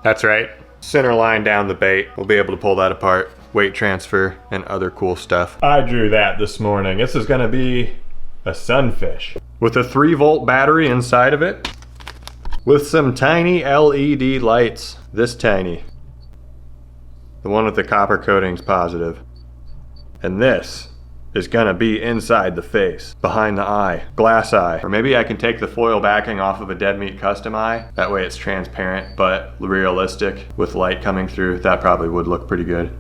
That's right. Center line down the bait. We'll be able to pull that apart. Weight transfer and other cool stuff. I drew that this morning. This is gonna be a sunfish with a 3-volt battery inside of it with some tiny LED lights. This tiny. The one with the copper coating's positive. And this is gonna be inside the face, behind the eye, glass eye. Or maybe I can take the foil backing off of a dead meat custom eye. That way it's transparent but realistic with light coming through. That probably would look pretty good.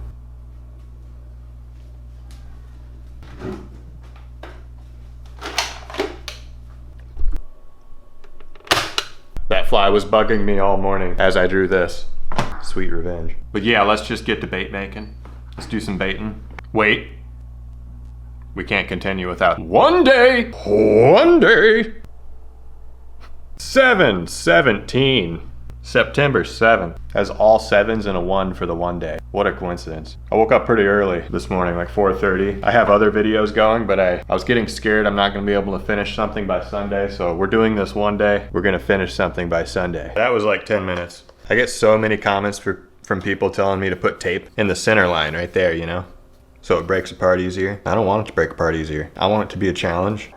That fly was bugging me all morning as I drew this. Sweet revenge. But yeah, let's just get to bait making. Let's do some baiting. Wait. We can't continue without one day. 7/17. September 7th. Has all 7s and a 1 for the 1 day. What a coincidence. I woke up pretty early this morning, like 4:30. I have other videos going, but I was getting scared I'm not gonna be able to finish something by Sunday, so we're doing this 1 day. We're gonna finish something by Sunday. That was like 10 minutes. I get so many comments from people telling me to put tape in the center line right there, you know? So it breaks apart easier. I don't want it to break apart easier. I want it to be a challenge.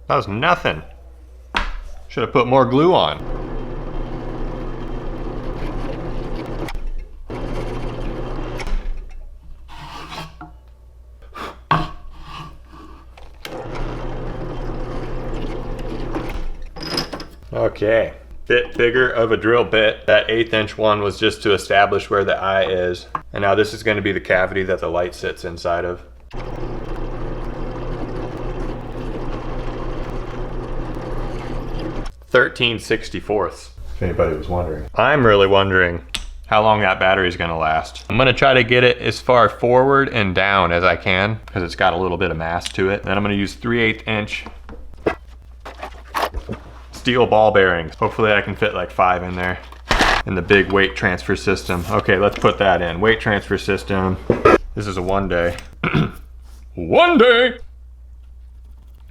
That was nothing. Should have put more glue on. Okay, bit bigger of a drill bit. That 1/8 inch one was just to establish where the eye is. And now this is going to be the cavity that the light sits inside of. 13/64. If anybody was wondering. I'm really wondering how long that battery is gonna last. I'm gonna try to get it as far forward and down as I can because it's got a little bit of mass to it. Then I'm gonna use 3/8 inch steel ball bearings. Hopefully I can fit like 5 in there. And the big weight transfer system. Okay, let's put that in. Weight transfer system. This is a 1 day. 1 day!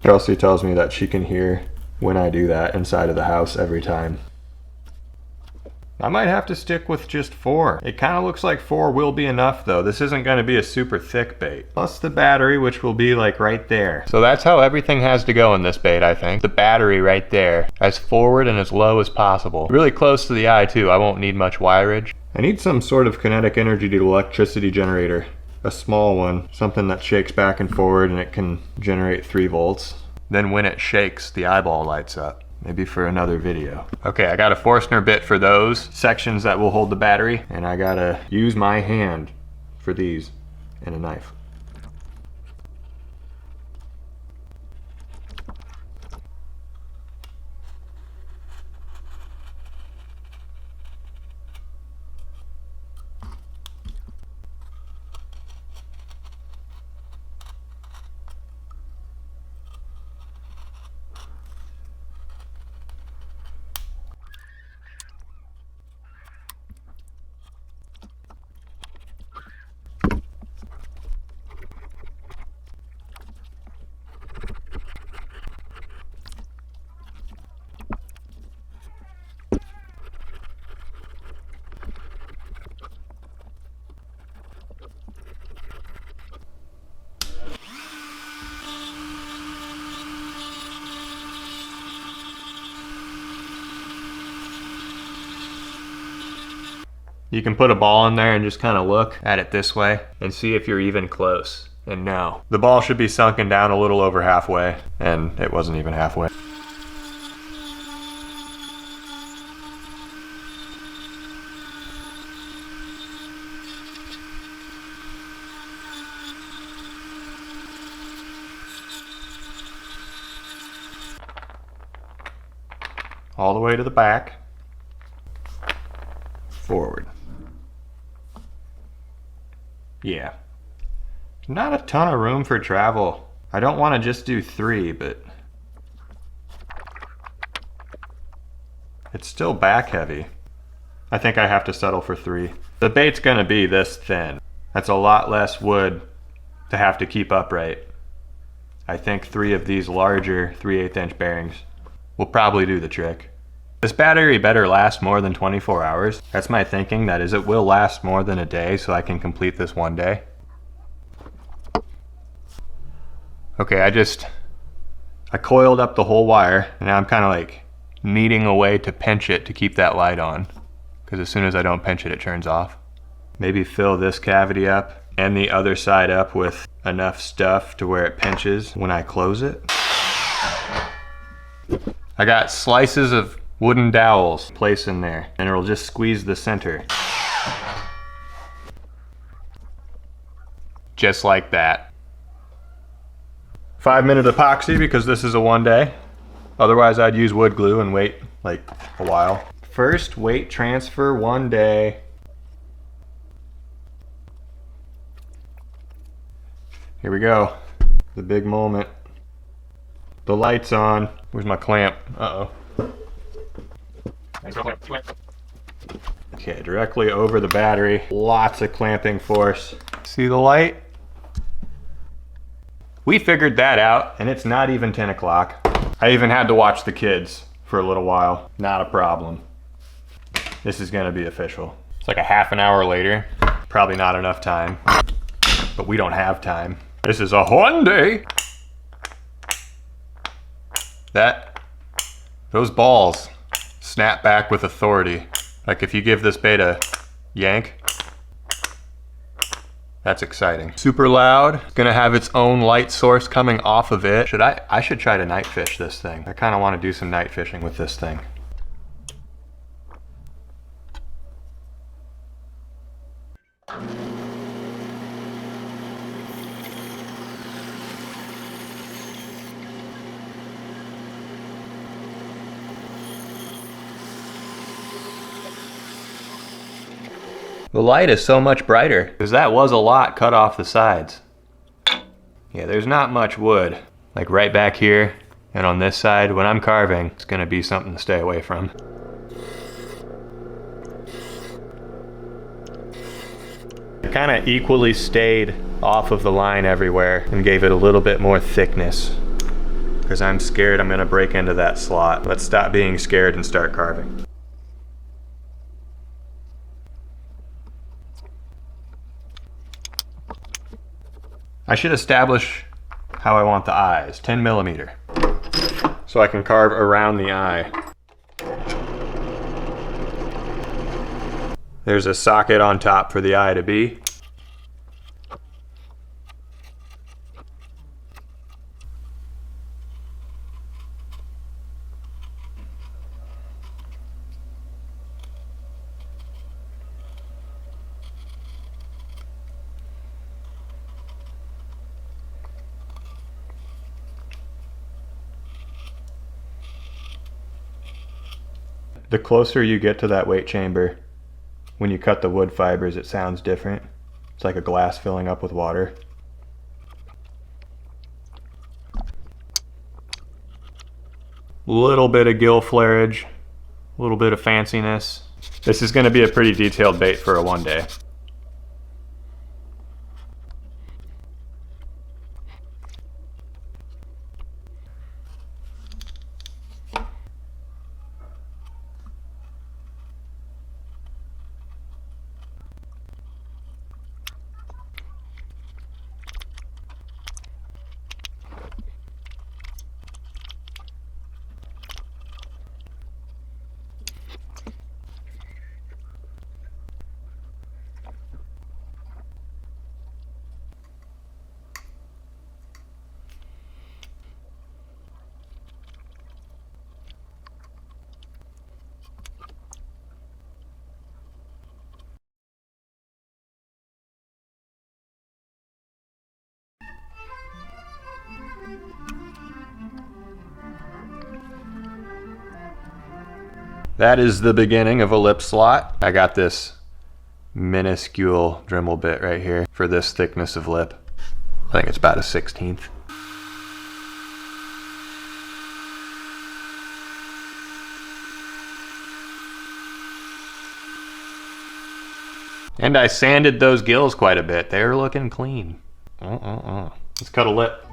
Kelsey tells me that she can hear when I do that inside of the house every time. I might have to stick with just 4. It kind of looks like 4 will be enough though. This isn't going to be a super thick bait. Plus the battery, which will be like right there. So that's how everything has to go in this bait, I think. The battery right there, as forward and as low as possible. Really close to the eye too. I won't need much wireage. I need some sort of kinetic energy to electricity generator. A small one, something that shakes back and forward and it can generate 3 volts. Then when it shakes, the eyeball lights up. Maybe for another video. Okay, I got a Forstner bit for those sections that will hold the battery, and I gotta use my hand for these and a knife. You can put a ball in there and just kind of look at it this way and see if you're even close. And no, the ball should be sunken down a little over halfway, and it wasn't even halfway. All the way to the back, forward. Yeah. Not a ton of room for travel. I don't want to just do 3, but it's still back heavy. I think I have to settle for 3. The bait's gonna be this thin. That's a lot less wood to have to keep upright. I think 3 of these larger 3/8 inch bearings will probably do the trick. This battery better last more than 24 hours. That's my thinking, that is, it will last more than a day so I can complete this one day. Okay, I coiled up the whole wire, and now I'm kind of like needing a way to pinch it to keep that light on, because as soon as I don't pinch it, it turns off. Maybe fill this cavity up and the other side up with enough stuff to where it pinches when I close it. I got slices of wooden dowels placed in there, and it'll just squeeze the center. Just like that. 5-minute epoxy because this is a 1 day. Otherwise I'd use wood glue and wait like a while. First weight transfer 1 day. Here we go. The big moment. The light's on. Where's my clamp? Uh-oh. Okay, directly over the battery. Lots of clamping force. See the light? We figured that out, and it's not even 10 o'clock. I even had to watch the kids for a little while. Not a problem. This is gonna be official. It's like a half an hour later. Probably not enough time, but we don't have time. This is a 1 day. Those balls snap back with authority. Like if you give this bait a yank, that's exciting. Super loud. It's gonna have its own light source coming off of it. I should try to night fish this thing. I kind of want to do some night fishing with this thing. The light is so much brighter because that was a lot cut off the sides. Yeah, there's not much wood. Like right back here and on this side, when I'm carving, it's gonna be something to stay away from. It kind of equally stayed off of the line everywhere and gave it a little bit more thickness because I'm scared I'm gonna break into that slot. Let's stop being scared and start carving. I should establish how I want the eyes, 10 millimeter, so I can carve around the eye. There's a socket on top for the eye to be. The closer you get to that weight chamber, when you cut the wood fibers, it sounds different. It's like a glass filling up with water. Little bit of gill flareage, a little bit of fanciness. This is going to be a pretty detailed bait for a 1 day. That is the beginning of a lip slot. I got this minuscule Dremel bit right here for this thickness of lip. I think it's about a 1/16. And I sanded those gills quite a bit. They're looking clean. Let's cut a lip.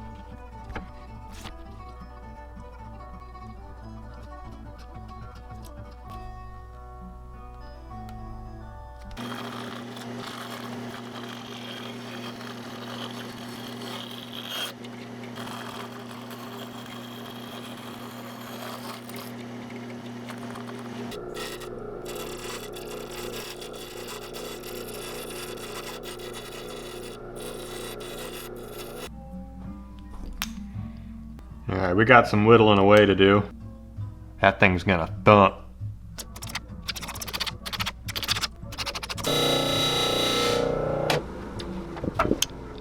Alright, we got some whittling away to do. That thing's gonna thump.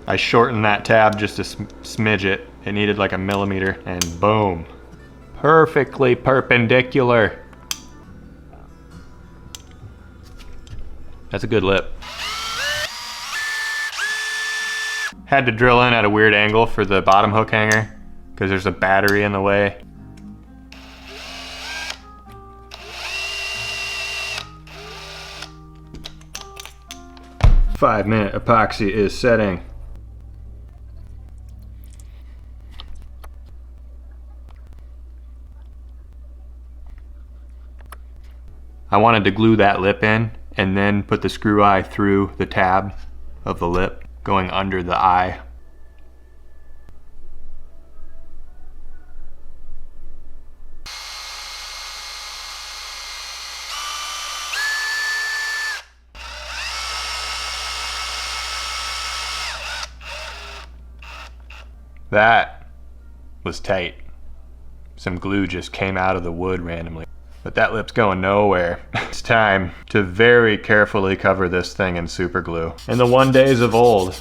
I shortened that tab just a smidge it. It needed like 1 millimeter, and boom. Perfectly perpendicular. That's a good lip. Had to drill in at a weird angle for the bottom hook hanger because there's a battery in the way. Five-minute epoxy is setting. I wanted to glue that lip in and then put the screw eye through the tab of the lip, going under the eye. That was tight. Some glue just came out of the wood randomly. But that lip's going nowhere. It's time to very carefully cover this thing in super glue. In the one days of old,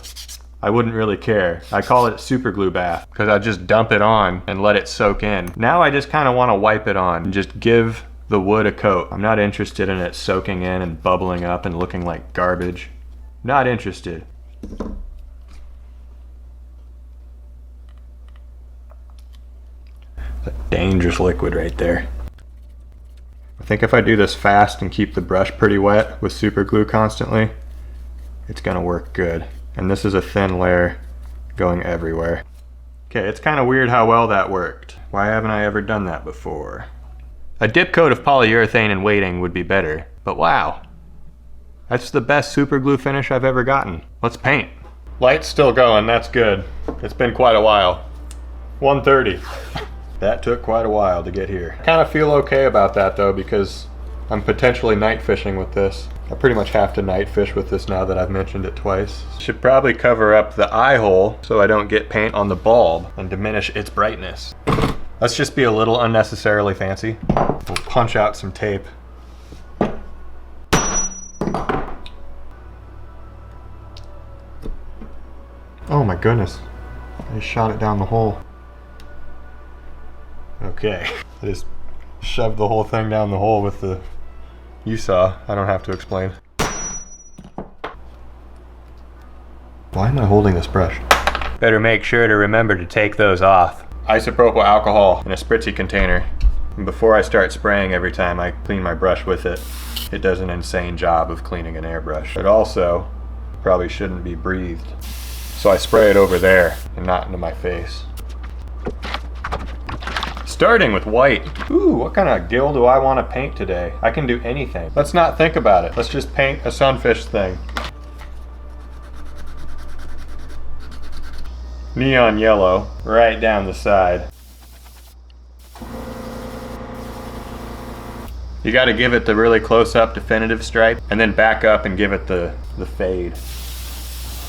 I wouldn't really care. I call it super glue bath because I just dump it on and let it soak in. Now I just kind of want to wipe it on and just give the wood a coat. I'm not interested in it soaking in and bubbling up and looking like garbage. Not interested. A dangerous liquid right there. I think if I do this fast and keep the brush pretty wet with super glue constantly, it's gonna work good. And this is a thin layer going everywhere. Okay, it's kind of weird how well that worked. Why haven't I ever done that before? A dip coat of polyurethane and weighting would be better, but wow. That's the best super glue finish I've ever gotten. Let's paint. Light's still going, that's good. It's been quite a while. 1:30. That took quite a while to get here. I kind of feel okay about that though, because I'm potentially night fishing with this. I pretty much have to night fish with this now that I've mentioned it twice. Should probably cover up the eye hole so I don't get paint on the bulb and diminish its brightness. Let's just be a little unnecessarily fancy. We'll punch out some tape. Oh my goodness. I just shot it down the hole. Okay, I just shoved the whole thing down the hole with the... You saw, I don't have to explain. Why am I holding this brush? Better make sure to remember to take those off. Isopropyl alcohol in a spritzy container. And before I start spraying every time I clean my brush with it, it does an insane job of cleaning an airbrush. It also probably shouldn't be breathed. So I spray it over there and not into my face. Starting with white. Ooh, what kind of gill do I want to paint today? I can do anything. Let's not think about it. Let's just paint a sunfish thing. Neon yellow, right down the side. You got to give it the really close-up definitive stripe, and then back up and give it the fade.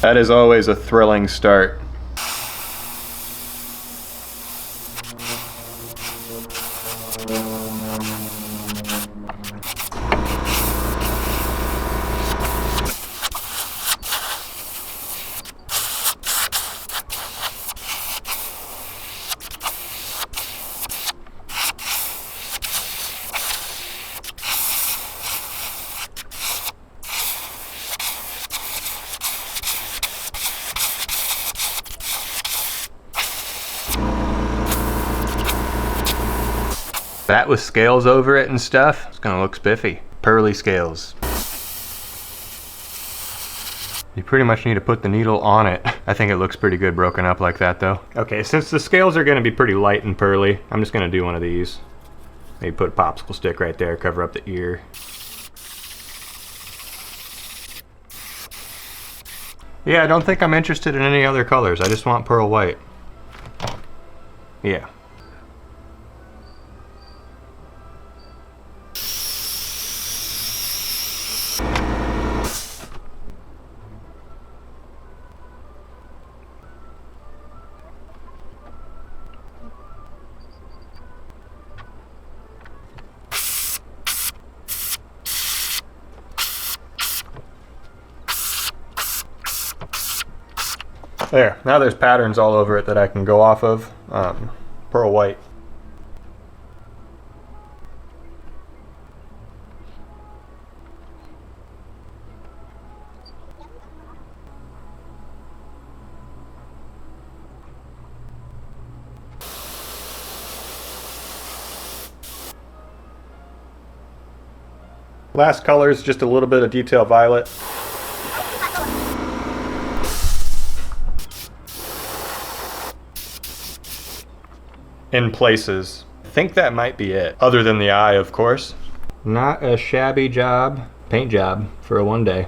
That is always a thrilling start. That with scales over it and stuff, it's gonna look spiffy. Pearly scales. You pretty much need to put the needle on it. I think it looks pretty good broken up like that though. Okay, since the scales are gonna be pretty light and pearly, I'm just gonna do one of these. Maybe put a popsicle stick right there, cover up the ear. Yeah, I don't think I'm interested in any other colors. I just want pearl white. Yeah. There, now there's patterns all over it that I can go off of. Pearl white. Last color is just a little bit of detail violet. In places. I think that might be it. Other than the eye, of course. Not a shabby job, paint job for a one day.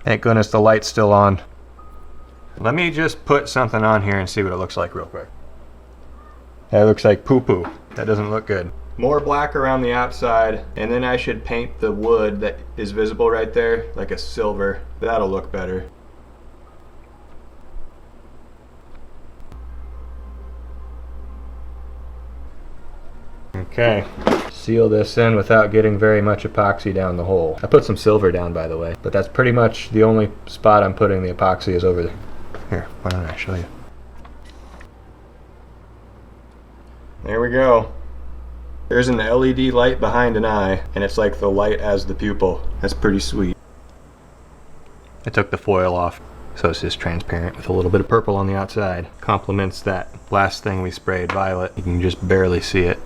Thank goodness the light's still on. Let me just put something on here and see what it looks like real quick. That looks like poo-poo. That doesn't look good. More black around the outside, and then I should paint the wood that is visible right there like a silver. That'll look better. Okay, seal this in without getting very much epoxy down the hole. I put some silver down, by the way, but that's pretty much the only spot I'm putting the epoxy is over there. Here, why don't I show you? There we go. There's an LED light behind an eye, and it's like the light as the pupil. That's pretty sweet. I took the foil off, so it's just transparent with a little bit of purple on the outside. Complements that last thing we sprayed, violet. You can just barely see it.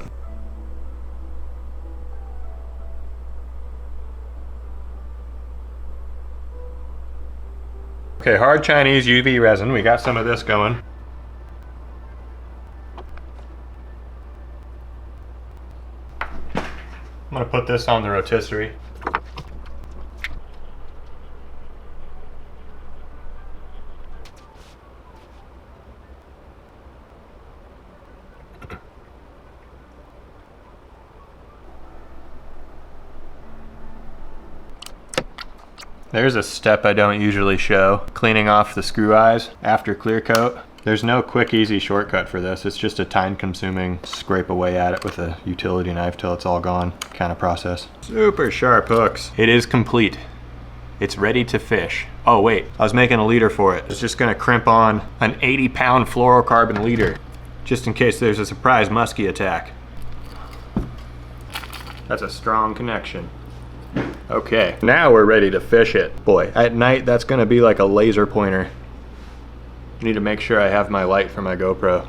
Okay, hard Chinese UV resin. We got some of this going. I'm gonna put this on the rotisserie. There's a step I don't usually show. Cleaning off the screw eyes after clear coat. There's no quick, easy shortcut for this. It's just a time-consuming scrape away at it with a utility knife till it's all gone kind of process. Super sharp hooks. It is complete. It's ready to fish. Oh wait, I was making a leader for it. It's just gonna crimp on an 80-pound fluorocarbon leader, just in case there's a surprise muskie attack. That's a strong connection. Okay, now we're ready to fish it. Boy, at night that's gonna be like a laser pointer. I need to make sure I have my light for my GoPro.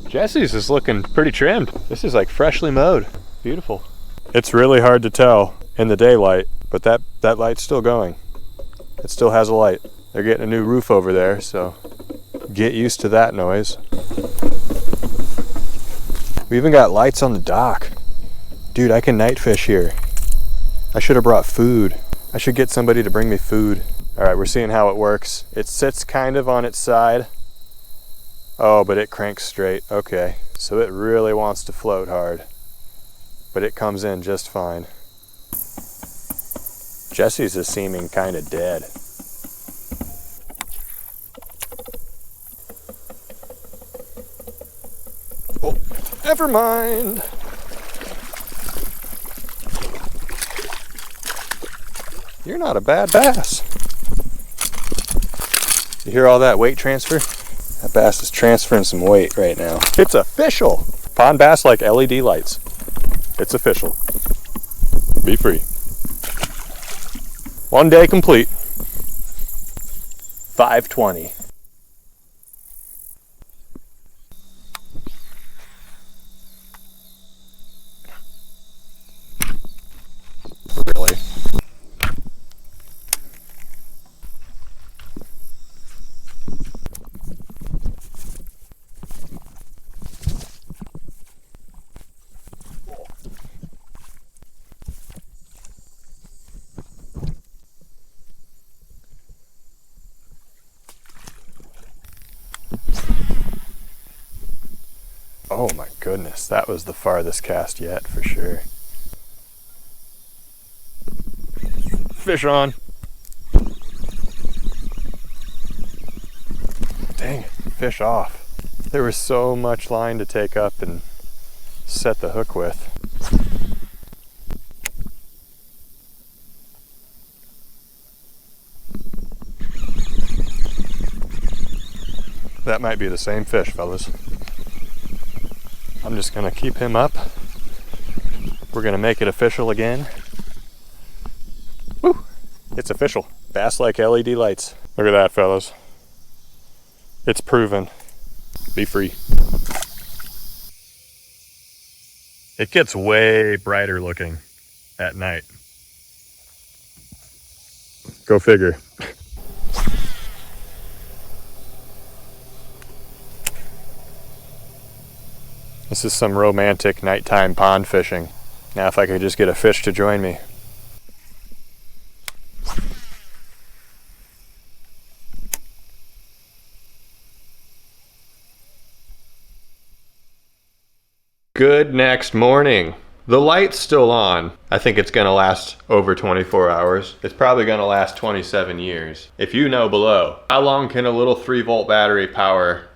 Jesse's is looking pretty trimmed. This is like freshly mowed. Beautiful. It's really hard to tell in the daylight, but that light's still going. It still has a light. They're getting a new roof over there, so get used to that noise. We even got lights on the dock. Dude, I can night fish here. I should have brought food. I should get somebody to bring me food. All right, we're seeing how it works. It sits kind of on its side. Oh, but it cranks straight. Okay, so it really wants to float hard, but it comes in just fine. Jesse's is seeming kind of dead. Oh, never mind. You're not a bad bass. You hear all that weight transfer? That bass is transferring some weight right now. It's official. Pond bass like LED lights. It's official. Be free. One day complete. 5:20. Oh my goodness, that was the farthest cast yet for sure. Fish on. Dang it, fish off. There was so much line to take up and set the hook with. That might be the same fish, fellas. I'm just gonna keep him up. We're gonna make it official again. Woo! It's official. Bass like LED lights. Look at that, fellas. It's proven. Be free. It gets way brighter looking at night. Go figure. This is some romantic nighttime pond fishing. Now if I could just get a fish to join me. Good next morning. The light's still on. I think it's gonna last over 24 hours. It's probably gonna last 27 years. If you know below, how long can a little 3-volt battery power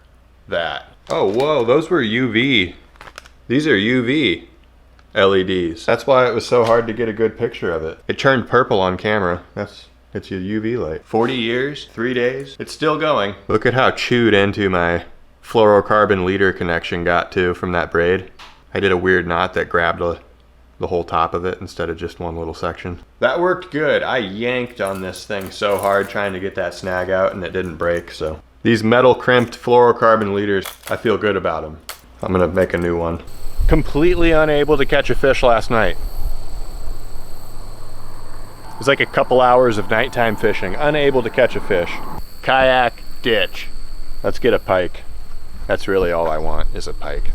that? Oh, whoa, those were UV. These are UV LEDs. That's why it was so hard to get a good picture of it. It turned purple on camera. It's your UV light. 40 years, 3 days. It's still going. Look at how chewed into my fluorocarbon leader connection got to from that braid. I did a weird knot that grabbed the whole top of it instead of just one little section. That worked good. I yanked on this thing so hard trying to get that snag out and it didn't break, so. These metal crimped fluorocarbon leaders, I feel good about them. I'm gonna make a new one. Completely unable to catch a fish last night. It was like a couple hours of nighttime fishing, unable to catch a fish. Kayak, ditch. Let's get a pike. That's really all I want is a pike.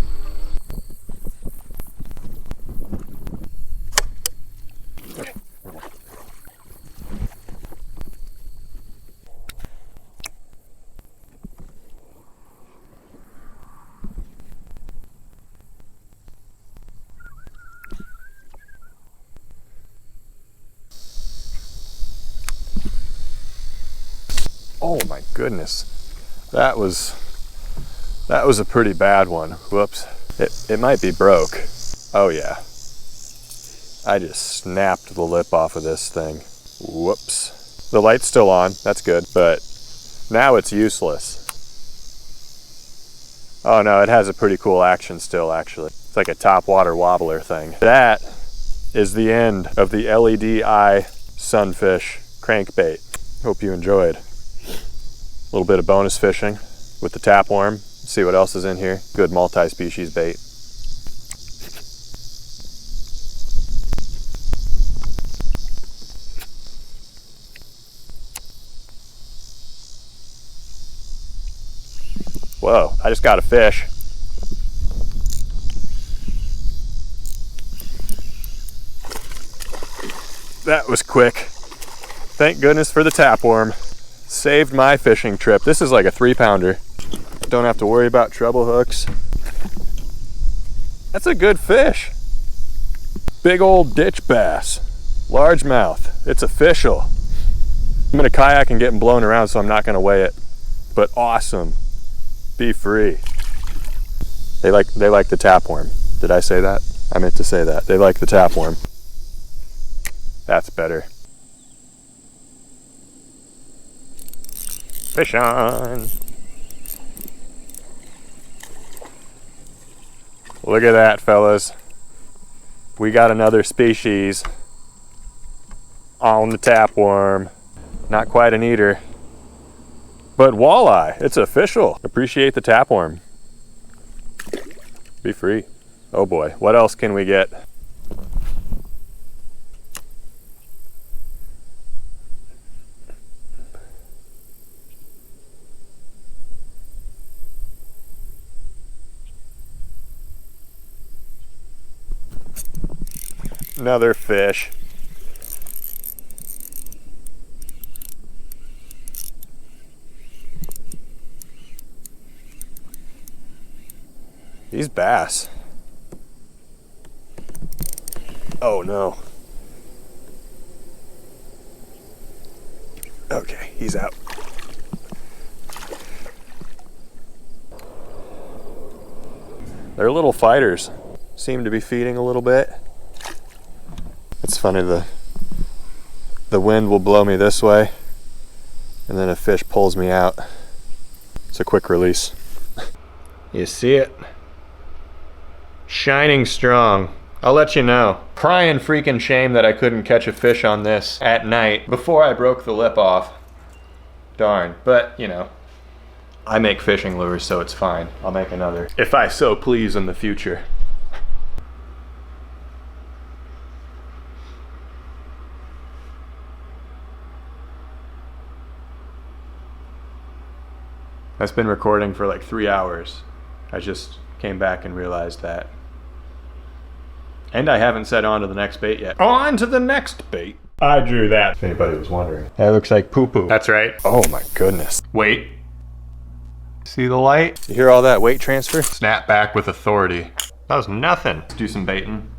Oh my goodness, that was a pretty bad one. Whoops, it might be broke. Oh yeah, I just snapped the lip off of this thing. Whoops. The light's still on, that's good, but now it's useless. Oh no, it has a pretty cool action still actually. It's like a topwater wobbler thing. That is the end of the LED eye sunfish crankbait. Hope you enjoyed. A little bit of bonus fishing with the tapeworm. See what else is in here. Good multi-species bait. Whoa, I just got a fish. That was quick. Thank goodness for the tapeworm. Saved my fishing trip. This is like a 3-pounder. Don't have to worry about treble hooks. That's a good fish. Big old ditch bass. Largemouth. It's official. I'm gonna kayak and getting blown around, so I'm not gonna weigh it. But awesome. Be free. They like the tapeworm. Did I say that? I meant to say that. They like the tapeworm. That's better. Fish on. Look at that, fellas. We got another species on the tapeworm. Not quite an eater, but walleye. It's official. Appreciate the tapeworm. Be free. Oh boy, what else can we get? Another fish. These bass. Oh no. Okay, he's out. They're little fighters. Seem to be feeding a little bit. It's funny, the wind will blow me this way, and then a fish pulls me out. It's a quick release. You see it? Shining strong. I'll let you know. Crying freaking shame that I couldn't catch a fish on this at night before I broke the lip off. Darn, but you know, I make fishing lures, so it's fine. I'll make another, if I so please, in the future. That's been recording for like 3 hours. I just came back and realized that. And I haven't said on to the next bait yet. On to the next bait. I drew that, if anybody was wondering. That looks like poo-poo. That's right. Oh my goodness. Wait. See the light? You hear all that weight transfer? Snap back with authority. That was nothing. Let's do some baiting.